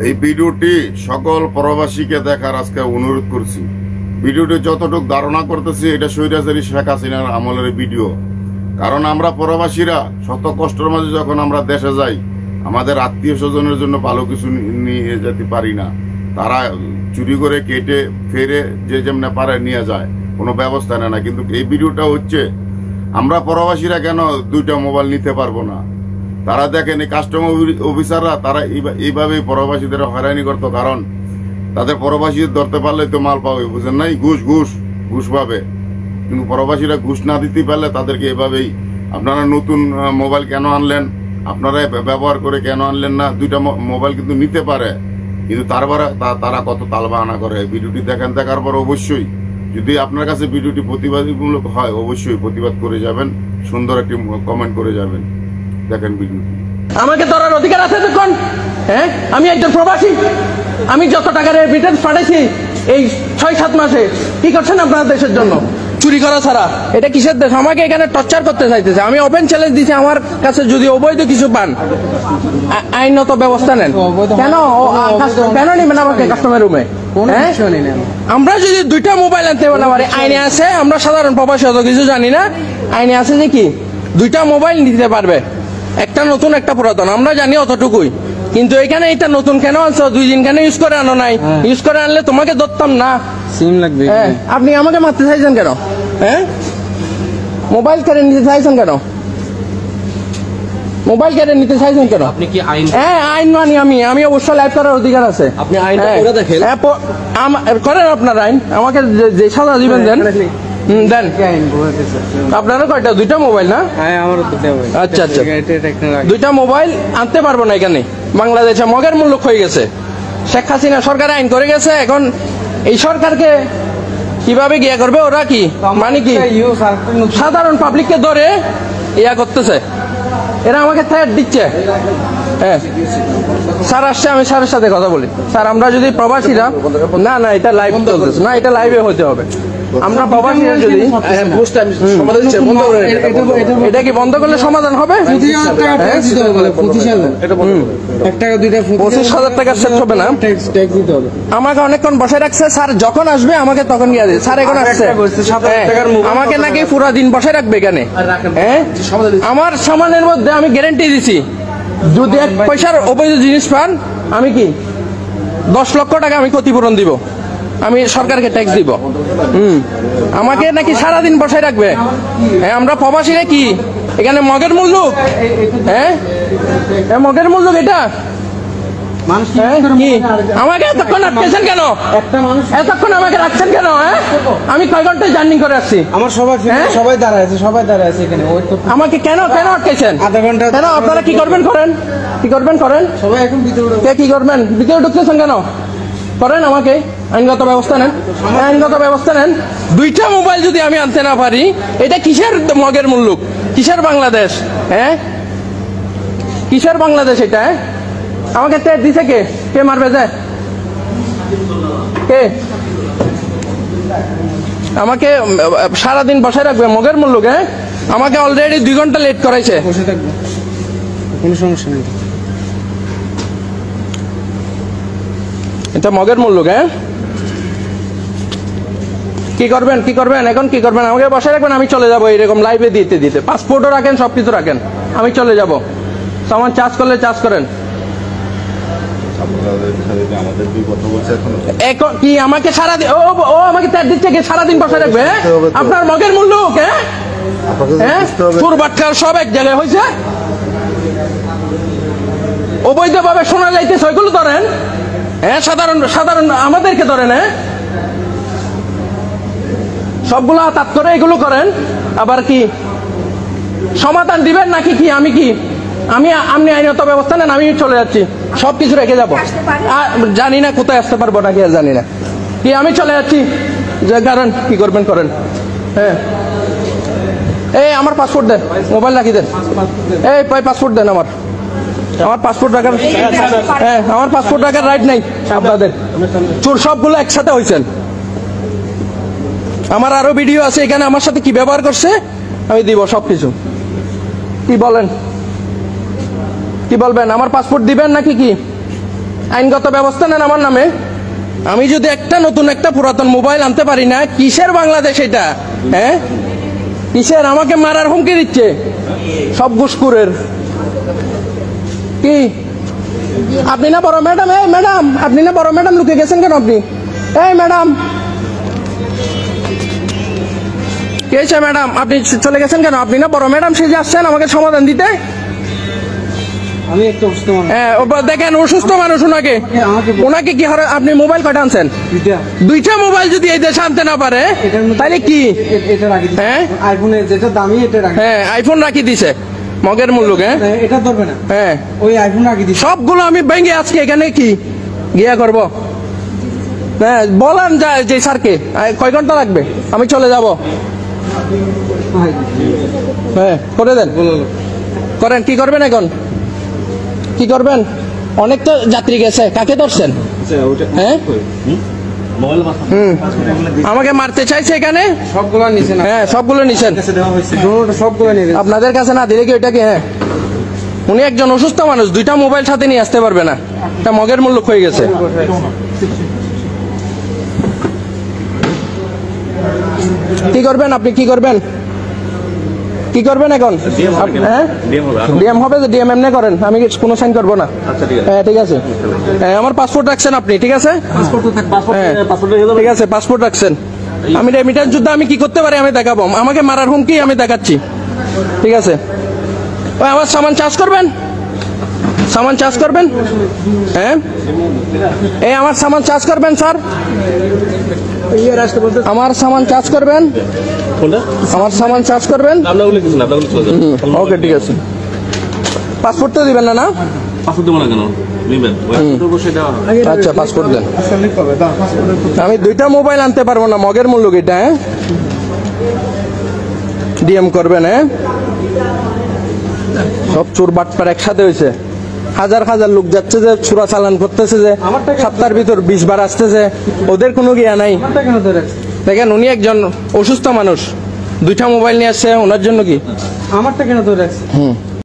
এই ভিডিওটি সকল প্রবাসীকে দেখার আজকে অনুরোধ করছি। ভিডিওটি যতটুকু ধারণা করতেছি এটা স্বৈরাচারী শেখ হাসিনার আমলের ভিডিও। কারণ আমরা প্রবাসীরা শত কষ্টের মাঝে যখন আমরা দেশে যাই, আমাদের আত্মীয় স্বজনের জন্য ভালো কিছু নিয়ে যেতে পারি না। তারা চুরি করে কেটে ফেরে যে যেমনে পারে নিয়ে যায়, কোনো ব্যবস্থা নেয় না। কিন্তু এই ভিডিওটা হচ্ছে আমরা প্রবাসীরা কেন দুইটা মোবাইল নিতে পারবো না। তারা দেখেন এই কাস্টমার অফিসাররা তারা এইভাবেই প্রবাসীদের হয়রানি করতো। কারণ তাদের প্রবাসীদের ধরতে পারলে তো মাল পাবে, বুঝেন নাই, ঘুষ ঘুষ ঘুষ পাবে। কিন্তু প্রবাসীরা ঘুষ না দিতে পারলে তাদেরকে এভাবেই আপনারা নতুন মোবাইল কেন আনলেন, আপনারা ব্যবহার করে কেন আনলেন না। দুইটা মোবাইল কিন্তু নিতে পারে, কিন্তু তারা কত তালবাহানা করে। ভিডিওটি দেখেন, দেখার পর অবশ্যই যদি আপনার কাছে ভিডিওটি প্রতিবাদমূলক হয় অবশ্যই প্রতিবাদ করে যাবেন, সুন্দর একটি কমেন্ট করে যাবেন। দেখেন ভিডিওটি। আমাকে ধরার অধিকার আছে তখন? হ্যাঁ, আমি একজন প্রবাসী। আমি যত টাকার রেমিটেন্স পাঠাইছি এই 6-7 মাসে, কি করছেন আপনারা দেশের জন্য? চুরি করা ছাড়া এটা কিসের দেশ? আমাকে এখানে টর্চার করতে চাইতেছে। আমি ওপেন চ্যালেঞ্জ দিচ্ছি, আমার কাছে যদি অবৈধ কিছু পান আইনত ব্যবস্থা নেন। কেন নেবেন আমাকে কাস্টমার রুমে? আমরা যদি দুইটা মোবাইল আনতে পারি, আইনে আছে, আমরা সাধারণ প্রবাসী অত কিছু জানি না, আইনে আছে যে কি দুইটা মোবাইল নিতে পারবে, একটা নতুন একটা পুরাতন, আমরা জানি অতটুকুই। কিন্তু এখানে এটা নতুন কেন আনছো? 2 দিন কেন ইউজ করে আনো নাই? ইউজ করে আনলে তোমাকে ধরতাম না, সিম লাগবে। আপনি আমাকে মারতে চাইছেন কেন? হ্যাঁ, মোবাইল কেড়ে নিতে চাইছেন কেন? মোবাইল কেড়ে নিতে চাইছেন কেন? আপনি কি আইন? হ্যাঁ, আইন মানি আমি অবশ্যই লাইভ করার অধিকার আছে। আপনি আইন দেখেন, করেন আপনার আইন, আমাকে যে সাজা দিবেন দেন। দেন। আপনারা কয়টা? 2টা মোবাইল না? হ্যাঁ, আমারও 2টা মোবাইল। আচ্ছা আচ্ছা, 2টা মোবাইল আনতে পারবো না এখানে। বাংলাদেশে মগের মূল্য হয়ে গেছে। শেখ হাসিনা সরকার আইন করে গেছে। এখন এই সরকারকে কিভাবে গিয়া করবে? ওরা কি মানে কি সাধারণ পাবলিককে ধরে ইয়া করতেছে। এরা আমাকে থ্রেট দিচ্ছে। হ্যাঁ, স্যার আসছে, আমি স্যারের সাথে কথা বলি। স্যার, আমরা যদি প্রবাসীরা না এটা লাইভ চলতেছে না, এটা লাইভে হতে হবে। আমরা প্রবাসীরা যদি এটা কি বন্ধ করলে সমাধান হবে? 25,000 টাকা সেট হবে না। আমাকে অনেকক্ষণ বসে রাখছে। স্যার যখন আসবে আমাকে তখন গিয়ে দিই। স্যার এখন আসছে, আমাকে নাকি পুরো দিন বসে রাখবে এখানে। হ্যাঁ, আমার সামানের মধ্যে আমি গ্যারান্টি দিছি, যদি 1 পয়সার অবৈধ জিনিস পান আমি কি 10 লক্ষ টাকা আমি ক্ষতিপূরণ দিব, আমি সরকারকে ট্যাক্স দিব। আমাকে নাকি সারাদিন বসায় রাখবে। হ্যাঁ, আমরা প্রবাসীরা কি এখানে মগের মূল্য? হ্যাঁ, মগের মূল্য এটা কি? আমাকে এতক্ষণ আটকেছেন কেন? এতক্ষণ আমাকে রাখছেন কেন? হ্যাঁ, আমি কয় ঘন্টায় জার্নি করে আসছি। আমার সবাই দাঁড়ায় আছে এখানে। আমাকে কেন আটকেছেন? আধা ঘন্টা। কেন? আপনারা কি করবেন করেন, কি করবেন করেন। সবাই এখন ভিতরে কি করবেন? ভিতরে ঢুকতেছেন কেন? করেন, আমাকে আইনগত ব্যবস্থা নেন, আইনগত ব্যবস্থা নেন। 2টা মোবাইল যদি আমি আনতে না পারি, এটা কিসের মগের মূল্য? কিসের বাংলাদেশ? হ্যাঁ, কিসের বাংলাদেশ এটা? আমাকে টেট দিছে কে মারবে যায়? কে আমাকে সারাদিন বসায় রাখবে? মগের মূল্য। হ্যাঁ, আমাকে অলরেডি 2 ঘন্টা লেট করাইছে। বসে থাকবে, কোনো সমস্যা নেই। এটা মগের মূল্য। হ্যাঁ, কি করবেন এখন? কি করবেন? আমাকে বসায় রাখবেন, আমি চলে যাবো এরকম লাইভে দিতে। পাসপোর্টও রাখেন, সবকিছু রাখেন, আমি চলে যাব। সামান চার্জ করলে চার্জ করেন। এখন কি আমাকে সারাদিন ও আমাকে ট্যাগ দিচ্ছে, সারাদিন বসায় রাখবে? আপনার মগের মূল্য। হ্যাঁ, চোরবাটখার সব এক জায়গায় হয়েছে। অবৈধভাবে শোনা যাইতেছে, ওইগুলো ধরেন। হ্যাঁ, সাধারণ আমাদেরকে ধরেন। হ্যাঁ, সবগুলো আতাত করে এগুলো করেন। আবার কি সমাধান দিবেন নাকি কি? আপনি আইনত ব্যবস্থা নেন, আমি চলে যাচ্ছি, সবকিছু রেখে যাবো। জানি না কোথায় আসতে পারবো নাকি, জানি না কি, আমি চলে যাচ্ছি। যে কারণ কি করবেন করেন। হ্যাঁ, এই আমার পাসপোর্ট দেন, মোবাইল রাখি দেন। এই পাসপোর্ট দেন, আমার পাসপোর্ট রাখার, হ্যাঁ, আমার পাসপোর্ট রাখার রাইট নাই আপনাদের। চোর সবগুলো একসাথে হয়েছেন। আমার আরো ভিডিও আছে এখানে, আমার সাথে কি ব্যবহার করছে আমি দিব সবকিছু। কি বলেন, কি বলবেন? আমার পাসপোর্ট দিবেন নাকি কি? আইনগত ব্যবস্থা নেন আমার নামে। আমি যদি একটা নতুন একটা পুরাতন মোবাইল আনতে পারি না, কিসের বাংলাদেশ এটা? হ্যাঁ, কিসের? আমাকে মারার হুমকি দিচ্ছে সব ঘুষখোরের। কি আপনি না বড় ম্যাডাম? এই ম্যাডাম, আপনি না বড় ম্যাডাম, লুকে গেছেন কেন আপনি? এই ম্যাডাম, কে আছে ম্যাডাম? আপনি চলে গেছেন কেন? আপনি না বড় ম্যাডাম সেজে আসছেন আমাকে সমাধান দিতে? আমি একটা অসুস্থ মানুষ। হ্যাঁ, দেখেন অসুস্থ মানুষ, ওনাকে কি হারে আপনি মোবাইল কয়টা আনছেন? দুইটা মোবাইল যদি এই দেশে আনতে না পারে তাহলে কি? এটা রাখি দিছে। হ্যাঁ, আইফোনের যেটা দামি এটা রাখি। হ্যাঁ, আইফোন রাখি দিছে মগের মূল্য। হ্যাঁ, এটা ধরবে না। হ্যাঁ, ওই আইফোন রাখি দিছে। সবগুলো আমি ভেঙে আজকে এখানে কি গিয়া করব? হ্যাঁ, বলেন যায় যে স্যারকে কয় ঘন্টা লাগবে, আমি চলে যাব। হ্যাঁ, করে দেন, করেন। কি করবেন এখন? কি করবেন? অনেক তো যাত্রী গেছে, কাকে ধরছেন? হ্যাঁ, আমাকে মারতে চাইছে এখানে। সবগুলো নিছেন? হ্যাঁ, সবগুলো নিছেন। সবগুলো নিয়ে গেছে। আপনাদের কাছে না দিলে কি ওইটাকে? হ্যাঁ, উনি একজন অসুস্থ মানুষ, দুইটা মোবাইল সাথে নিয়ে আসতে পারবে না, এটা মগের মূল্য হয়ে গেছে। কি করবেন আপনি? কি করবেন? কি করবেন এখন? হ্যাঁ, ডিএম হবে। ডিএম এমনি করেন, আমি কোনো সাইন করবো না। হ্যাঁ, ঠিক আছে। হ্যাঁ, আমার পাসপোর্ট রাখছেন আপনি, ঠিক আছে? হ্যাঁ, ঠিক আছে, পাসপোর্ট রাখছেন। আমি রেমিটেন্স যুদ্ধ আমি কি করতে পারি আমি দেখাবো। আমাকে মারার হুমকি আমি দেখাচ্ছি, ঠিক আছে? ওই আমার সামান চার্জ করবেন, সামান চার্জ করবেন। হ্যাঁ, এই আমার সামান চার্জ করবেন স্যার, আমার সামান চার্জ করবেন, আমার সামান চার্জ করবেন। ওকে, ঠিক আছে। পাসপোর্ট তো দিবেন না? না, আচ্ছা, পাসপোর্ট দেন। আমি দুইটা মোবাইল আনতে পারবো না, মগের মূল্য এটা। হ্যাঁ, ডিএম করবেন। হ্যাঁ, সব চোর বাটপার একসাথে হয়েছে। হাজার হাজার লোক যাচ্ছে যে চোরা চালান করতেছে, যে সপ্তাহের ভিতর 20 বার আসতেছে, ওদের কোনো গিয়া নাই। দেখেন, উনি একজন অসুস্থ মানুষ, দুইটা মোবাইল নিয়ে আসছে, ওনার জন্য কি? আমারটা কেন ধরে রাখছে?